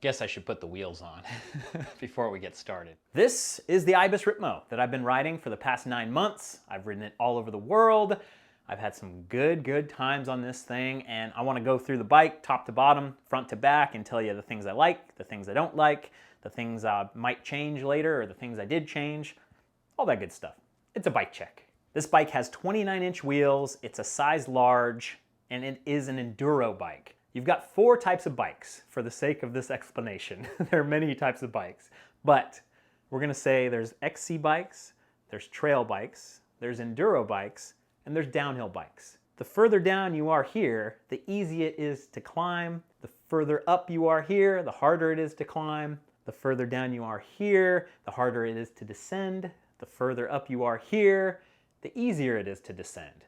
Guess I should put the wheels on before we get started. This is the Ibis Ripmo that I've been riding for the past 9 months. I've ridden it all over the world. I've had some good times on this thing, and I want to go through the bike top to bottom, front to back, and tell you the things I like, the things I don't like, the things I might change later, or the things I did change, all that good stuff. It's a bike check. This bike has 29-inch wheels, it's a size large, and it is an enduro bike. You've got 4 types of bikes for the sake of this explanation. There are many types of bikes, but we're gonna say there's XC bikes, there's trail bikes, there's enduro bikes, and there's downhill bikes. The further down you are here, the easier it is to climb. The further up you are here, the harder it is to climb. The further down you are here, the harder it is to descend. The further up you are here, the easier it is to descend.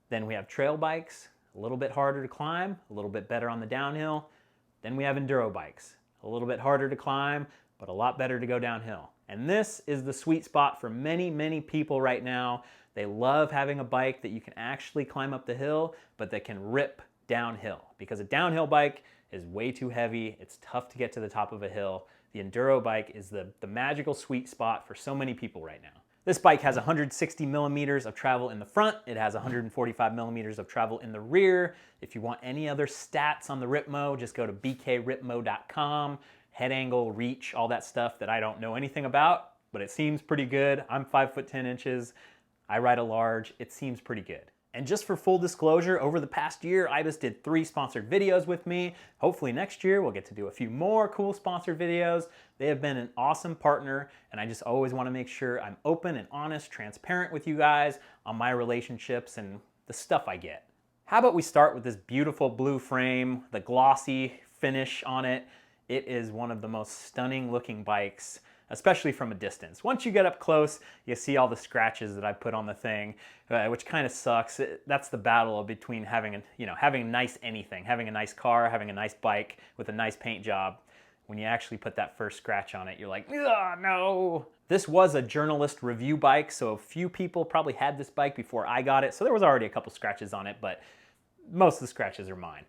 Then we have trail bikes, a little bit harder to climb, a little bit better on the downhill. Then we have enduro bikes, a little bit harder to climb, but a lot better to go downhill. And this is the sweet spot for many people right now. They love having a bike that you can actually climb up the hill, but that can rip downhill. Because a downhill bike is way too heavy, it's tough to get to the top of a hill. The enduro bike is the magical sweet spot for so many people right now. This bike has 160 millimeters of travel in the front. It has 145 millimeters of travel in the rear. If you want any other stats on the Ripmo, just go to bkripmo.com. Head angle, reach, all that stuff that I don't know anything about, but it seems pretty good. I'm 5 foot 10 inches. I ride a large. It seems pretty good. And just for full disclosure, over the past year, Ibis did 3 sponsored videos with me. Hopefully next year we'll get to do a few more cool sponsored videos. They have been an awesome partner, and I just always want to make sure I'm open and honest, transparent with you guys on my relationships and the stuff I get. How about we start with this beautiful blue frame, the glossy finish on it. It is one of the most stunning looking bikes, especially from a distance. Once you get up close, you see all the scratches that I put on the thing, which kind of sucks. That's the battle between having a nice anything, having a nice car, having a nice bike with a nice paint job. When you actually put that first scratch on it, you're like, oh, no. This was a journalist review bike, so a few people probably had this bike before I got it, so there was already a couple scratches on it, but most of the scratches are mine.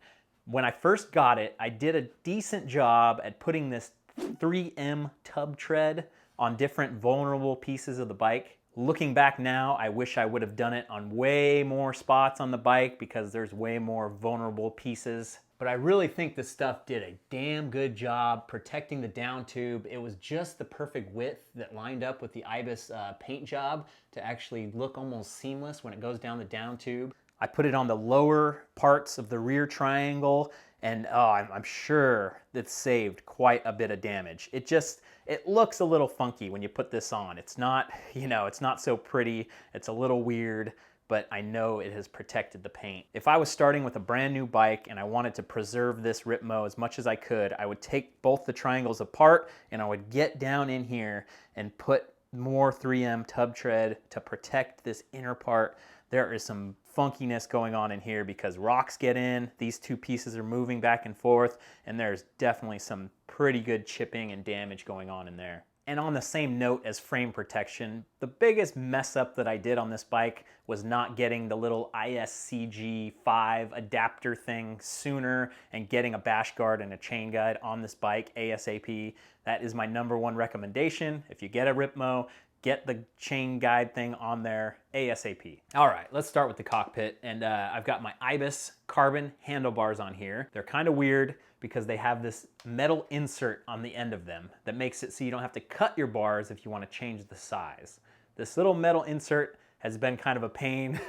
When I first got it, I did a decent job at putting this 3M tub tread on different vulnerable pieces of the bike. Looking back now, I wish I would have done it on way more spots on the bike because there's way more vulnerable pieces. But I really think this stuff did a damn good job protecting the down tube. It was just the perfect width that lined up with the Ibis paint job to actually look almost seamless when it goes down the down tube. I put it on the lower parts of the rear triangle, and I'm sure it saved quite a bit of damage. It looks a little funky when you put this on. It's not, it's not so pretty. It's a little weird, but I know it has protected the paint. If I was starting with a brand new bike and I wanted to preserve this Ripmo as much as I could, I would take both the triangles apart and I would get down in here and put more 3M tub tread to protect this inner part. There is some funkiness going on in here because rocks get in, these two pieces are moving back and forth, and there's definitely some pretty good chipping and damage going on in there. And on the same note as frame protection, the biggest mess up that I did on this bike was not getting the little ISCG-05 adapter thing sooner and getting a bash guard and a chain guide on this bike ASAP. That is my #1 recommendation. If you get a Ripmo, get the chain guide thing on there ASAP. All right, let's start with the cockpit. And I've got my Ibis carbon handlebars on here. They're kind of weird because they have this metal insert on the end of them that makes it so you don't have to cut your bars if you want to change the size. This little metal insert has been kind of a pain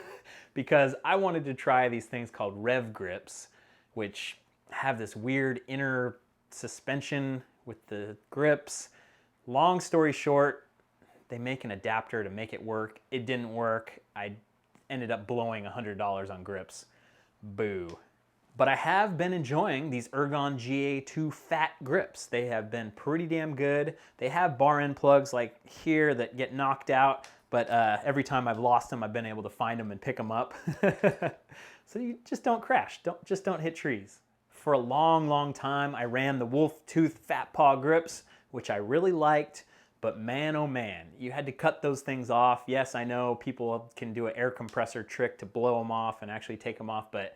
because I wanted to try these things called Rev Grips, which have this weird inner suspension with the grips. Long story short, they make an adapter to make it work. It didn't work. I ended up blowing $100 on grips. Boo. But I have been enjoying these Ergon GA2 Fat grips. They have been pretty damn good. They have bar end plugs like here that get knocked out, but every time I've lost them, I've been able to find them and pick them up. So you just don't crash. Just don't hit trees. For a long time, I ran the Tooth Fat Paw grips, which I really liked. But man, oh man, you had to cut those things off. Yes, I know people can do an air compressor trick to blow them off and actually take them off, but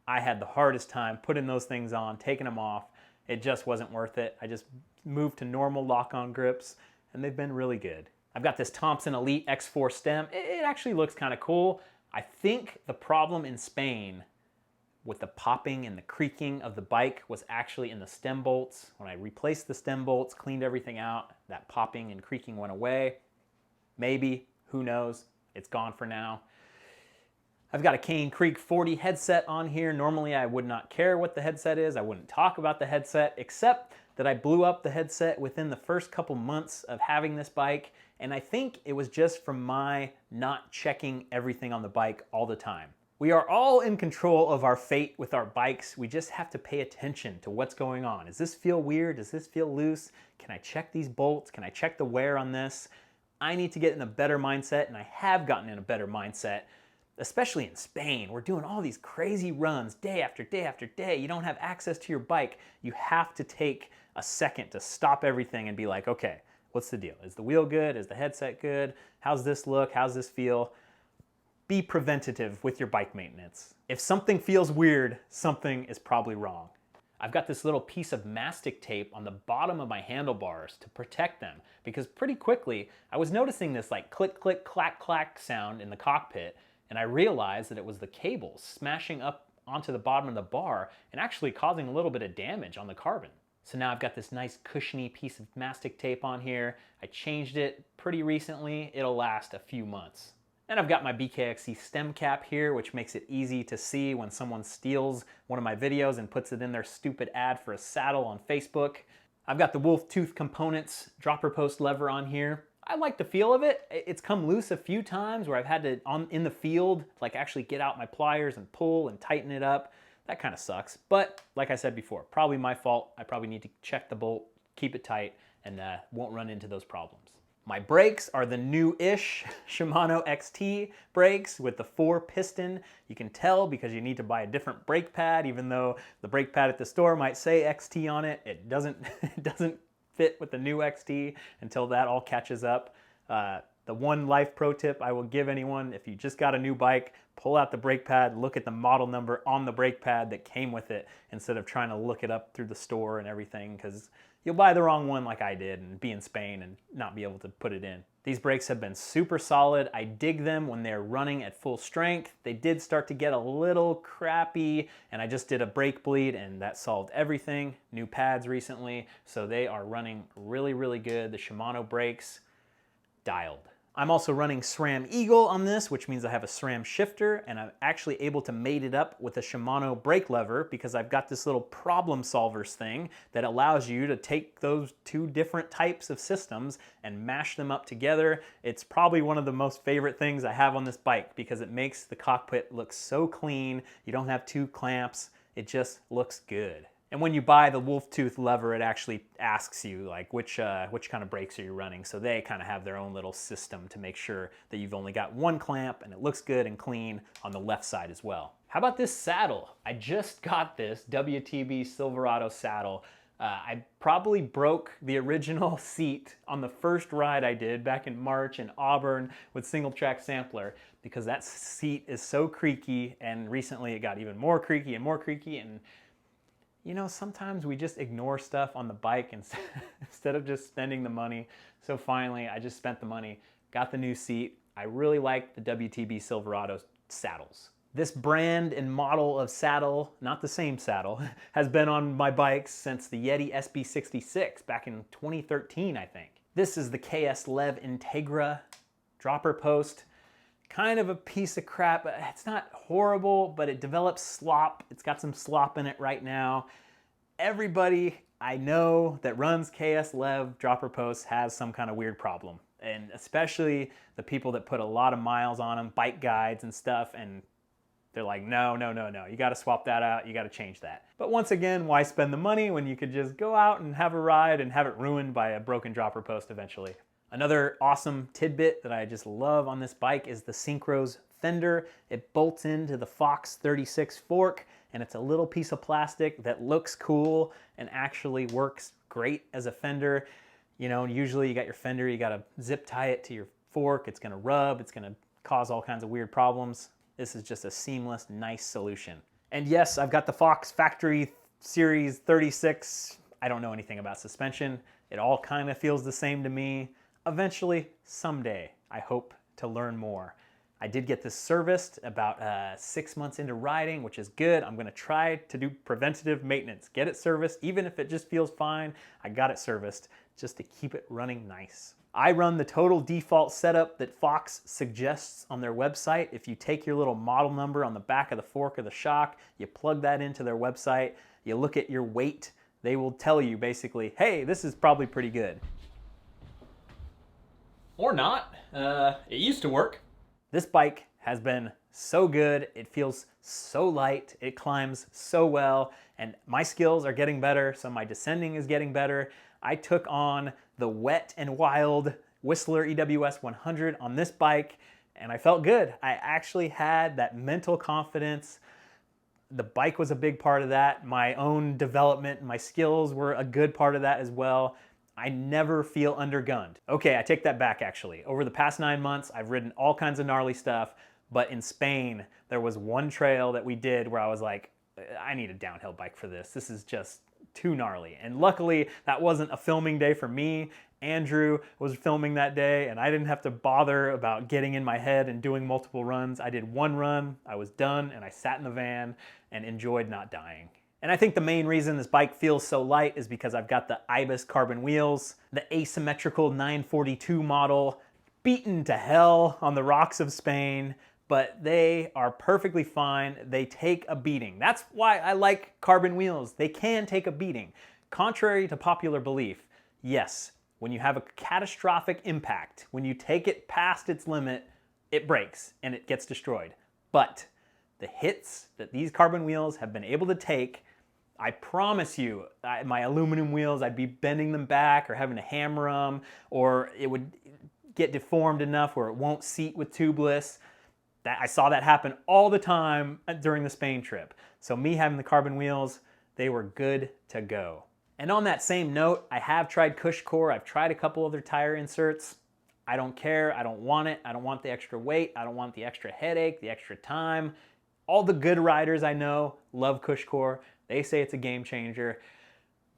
I had the hardest time putting those things on, taking them off, It just wasn't worth it. I just moved to normal lock-on grips, and they've been really good. I've got this Thomson Elite X4 stem. It actually looks kind of cool. I think the problem in Spain with the popping and the creaking of the bike was actually in the stem bolts. When I replaced the stem bolts, cleaned everything out, that popping and creaking went away. Maybe, who knows? It's gone for now. I've got a Cane Creek 40 headset on here. Normally I would not care what the headset is. I wouldn't talk about the headset, except that I blew up the headset within the first couple months of having this bike. And I think it was just from my not checking everything on the bike all the time. We are all in control of our fate with our bikes. We just have to pay attention to what's going on. Does this feel weird? Does this feel loose? Can I check these bolts? Can I check the wear on this? I need to get in a better mindset, and I have gotten in a better mindset. Especially in Spain, we're doing all these crazy runs day after day after day. You don't have access to your bike. You have to take a second to stop everything and be like, okay, what's the deal? Is the wheel good? Is the headset good? How's this look? How's this feel? Be preventative with your bike maintenance. If something feels weird, something is probably wrong. I've got this little piece of mastic tape on the bottom of my handlebars to protect them, because pretty quickly I was noticing this like click, click, clack, clack sound in the cockpit, and I realized that it was the cables smashing up onto the bottom of the bar and actually causing a little bit of damage on the carbon. So now I've got this nice cushiony piece of mastic tape on here. I changed it pretty recently. It'll last a few months. And I've got my BKXC Stem Cap here, which makes it easy to see when someone steals one of my videos and puts it in their stupid ad for a saddle on Facebook. I've got the Wolf Tooth Components dropper post lever on here. I like the feel of it. It's come loose a few times where I've had to, in the field, like actually get out my pliers and pull and tighten it up. That kind of sucks. But like I said before, probably my fault. I probably need to check the bolt, keep it tight, and won't run into those problems. My brakes are the new-ish Shimano XT brakes with the 4-piston. You can tell because you need to buy a different brake pad, even though the brake pad at the store might say XT on it. It doesn't fit with the new XT until that all catches up. The one life pro tip I will give anyone, if you just got a new bike, pull out the brake pad, look at the model number on the brake pad that came with it instead of trying to look it up through the store and everything, because you'll buy the wrong one like I did and be in Spain and not be able to put it in. These brakes have been super solid. I dig them when they're running at full strength. They did start to get a little crappy, and I just did a brake bleed and that solved everything. New pads recently, so they are running really, really good. The Shimano brakes, dialed. I'm also running SRAM Eagle on this, which means I have a SRAM shifter, and I'm actually able to mate it up with a Shimano brake lever because I've got this little problem solvers thing that allows you to take those two different types of systems and mash them up together. It's probably one of the most favorite things I have on this bike because it makes the cockpit look so clean. You don't have two clamps. It just looks good. And when you buy the Wolf Tooth lever, it actually asks you like which kind of brakes are you running. So they kind of have their own little system to make sure that you've only got one clamp and it looks good and clean on the left side as well. How about this saddle? I just got this WTB Silverado Saddle. I probably broke the original seat on the first ride I did back in March in Auburn with single track sampler because that seat is so creaky, and recently it got even more creaky, and you know, sometimes we just ignore stuff on the bike instead of just spending the money. So finally, I just spent the money, got the new seat. I really like the WTB Silverado saddles. This brand and model of saddle, not the same saddle, has been on my bikes since the Yeti SB66 back in 2013, I think. This is the KS Lev Integra dropper post. Kind of a piece of crap. It's not horrible, but it develops slop. It's got some slop in it right now. Everybody I know that runs KS Lev dropper posts has some kind of weird problem. And especially the people that put a lot of miles on them, bike guides and stuff, and they're like, no, you gotta swap that out, you gotta change that. But once again, why spend the money when you could just go out and have a ride and have it ruined by a broken dropper post eventually? Another awesome tidbit that I just love on this bike is the Syncros Fender. It bolts into the Fox 36 fork, and it's a little piece of plastic that looks cool and actually works great as a fender. You know, usually you got your fender, you gotta zip tie it to your fork, it's gonna rub, it's gonna cause all kinds of weird problems. This is just a seamless, nice solution. And yes, I've got the Fox factory Series 36, I don't know anything about suspension. It all kind of feels the same to me. Eventually, someday, I hope to learn more. I did get this serviced about 6 months into riding, which is good. I'm gonna try to do preventative maintenance. Get it serviced, even if it just feels fine. I got it serviced just to keep it running nice. I run the total default setup that Fox suggests on their website. If you take your little model number on the back of the fork of the shock, you plug that into their website, you look at your weight, they will tell you basically, hey, this is probably pretty good. Or not. It used to work. This bike has been so good. It feels so light. It climbs so well, and my skills are getting better, so my descending is getting better. I took on the Wet and Wild Whistler EWS 100 on this bike, and I felt good. I actually had that mental confidence. The bike was a big part of that. My own development, my skills were a good part of that as well. I never feel undergunned. Okay, I take that back actually. Over the past 9 months, I've ridden all kinds of gnarly stuff, but in Spain, there was one trail that we did where I was like, I need a downhill bike for this. This is just too gnarly. And luckily, that wasn't a filming day for me. Andrew was filming that day, and I didn't have to bother about getting in my head and doing multiple runs. I did one run, I was done, and I sat in the van and enjoyed not dying. And I think the main reason this bike feels so light is because I've got the Ibis carbon wheels, the asymmetrical 942 model, beaten to hell on the rocks of Spain, but they are perfectly fine. They take a beating. That's why I like carbon wheels. They can take a beating. Contrary to popular belief, yes, when you have a catastrophic impact, when you take it past its limit, it breaks and it gets destroyed. But the hits that these carbon wheels have been able to take, I promise you, my aluminum wheels, I'd be bending them back or having to hammer them, or it would get deformed enough where it won't seat with tubeless. I saw that happen all the time during the Spain trip. So me having the carbon wheels, they were good to go. And on that same note, I have tried CushCore. I've tried a couple other tire inserts. I don't care. I don't want it. I don't want the extra weight. I don't want the extra headache, the extra time. All the good riders I know love CushCore. They say it's a game changer.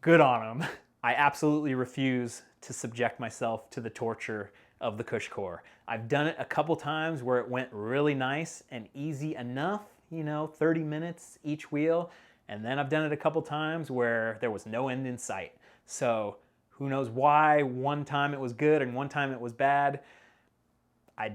Good on them. I absolutely refuse to subject myself to the torture of the CushCore. I've done it a couple times where it went really nice and easy enough, 30 minutes each wheel. And then I've done it a couple times where there was no end in sight. So who knows why one time it was good and one time it was bad. I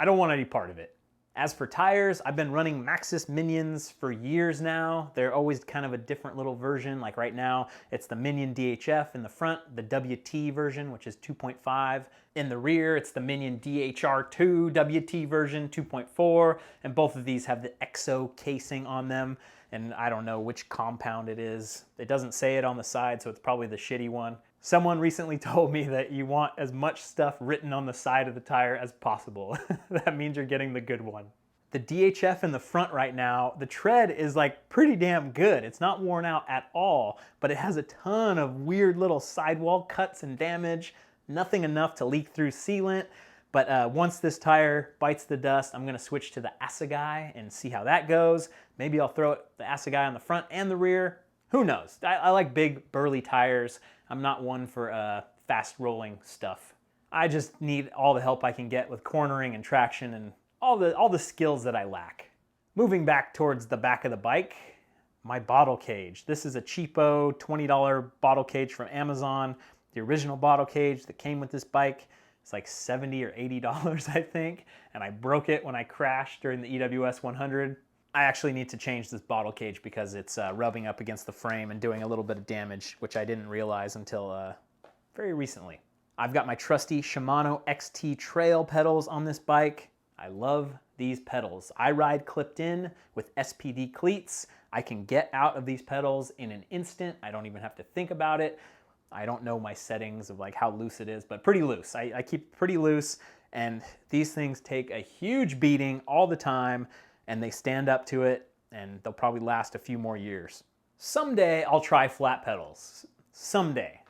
don't want any part of it. As for tires, I've been running Maxxis Minions for years now. They're always kind of a different little version. Like right now, it's the Minion DHF in the front, the WT version, which is 2.5. In the rear, it's the Minion DHR2 WT version 2.4. And both of these have the EXO casing on them. And I don't know which compound it is. It doesn't say it on the side, so it's probably the shitty one. Someone recently told me that you want as much stuff written on the side of the tire as possible. That means you're getting the good one. The DHF in the front right now, the tread is like pretty damn good. It's not worn out at all, but it has a ton of weird little sidewall cuts and damage. Nothing enough to leak through sealant. But once this tire bites the dust, I'm gonna switch to the Assegai and see how that goes. Maybe I'll throw the Assegai on the front and the rear. Who knows? I like big, burly tires. I'm not one for fast rolling stuff. I just need all the help I can get with cornering and traction and all the skills that I lack. Moving back towards the back of the bike, my bottle cage. This is a cheapo $20 bottle cage from Amazon. The original bottle cage that came with this bike, it's like $70 or $80, I think. And I broke it when I crashed during the EWS 100. I actually need to change this bottle cage because it's rubbing up against the frame and doing a little bit of damage, which I didn't realize until very recently. I've got my trusty Shimano XT trail pedals on this bike. I love these pedals. I ride clipped in with SPD cleats. I can get out of these pedals in an instant. I don't even have to think about it. I don't know my settings of like how loose it is, but pretty loose. I keep it pretty loose, and these things take a huge beating all the time, and they stand up to it, and they'll probably last a few more years. Someday I'll try flat pedals. Someday.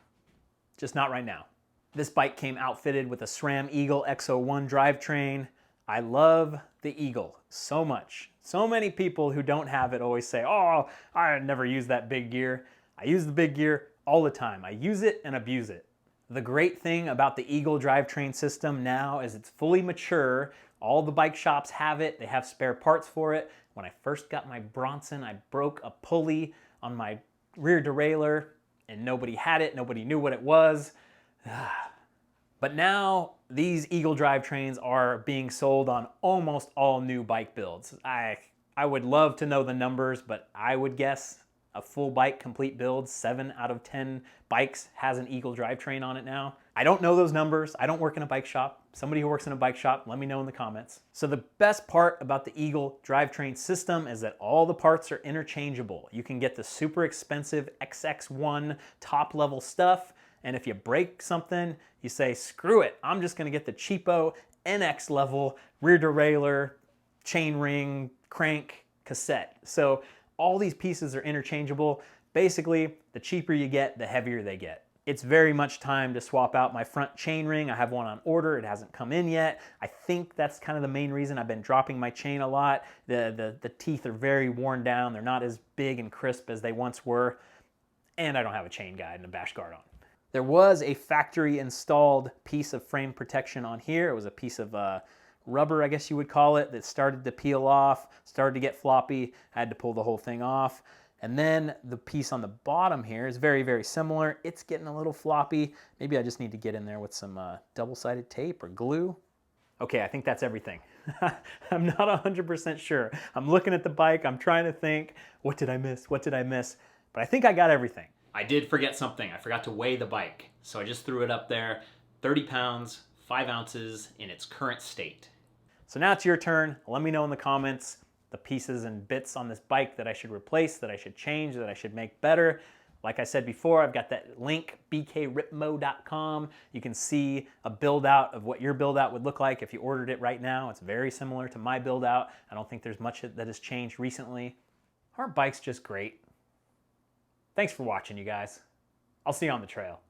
Just not right now. This bike came outfitted with a SRAM Eagle X01 drivetrain. I love the Eagle so much. So many people who don't have it always say, oh, I never use that big gear. I use the big gear all the time. I use it and abuse it. The great thing about the Eagle drivetrain system now is it's fully mature. All the bike shops have it. They have spare parts for it. When I first got my Bronson, I broke a pulley on my rear derailleur and nobody had it. Nobody knew what it was. But now these Eagle drivetrains are being sold on almost all new bike builds. I would love to know the numbers, but I would guess a full bike complete build, 7 out of 10 bikes has an Eagle drivetrain on it now. I don't know those numbers. I don't work in a bike shop. Somebody who works in a bike shop, let me know in the comments. So the best part about the Eagle drivetrain system is that all the parts are interchangeable. You can get the super expensive XX1 top level stuff, and if you break something, you say, screw it, I'm just gonna get the cheapo NX level rear derailleur, chain ring, crank, cassette. So all these pieces are interchangeable. Basically, the cheaper you get, the heavier they get. It's very much time to swap out my front chain ring. I have one on order. It hasn't come in yet. I think that's kind of the main reason I've been dropping my chain a lot. The teeth are very worn down. They're not as big and crisp as they once were. And I don't have a chain guide and a bash guard on. There was a factory installed piece of frame protection on here. It was a piece of rubber, I guess you would call it, that started to peel off, started to get floppy. I had to pull the whole thing off. And then the piece on the bottom here is very, very similar. It's getting a little floppy. Maybe I just need to get in there with some double-sided tape or glue. Okay, I think that's everything. I'm not 100% sure. I'm looking at the bike, I'm trying to think, what did I miss? What did I miss? But I think I got everything. I did forget something. I forgot to weigh the bike. So I just threw it up there. 30 pounds, 5 ounces in its current state. So now it's your turn. Let me know in the comments the pieces and bits on this bike that I should replace, that I should change, that I should make better. Like I said before, I've got that link, bkripmo.com. You can see a build out of what your build out would look like if you ordered it right now. It's very similar to my build out. I don't think there's much that has changed recently. Our bike's just great. Thanks for watching, you guys. I'll see you on the trail.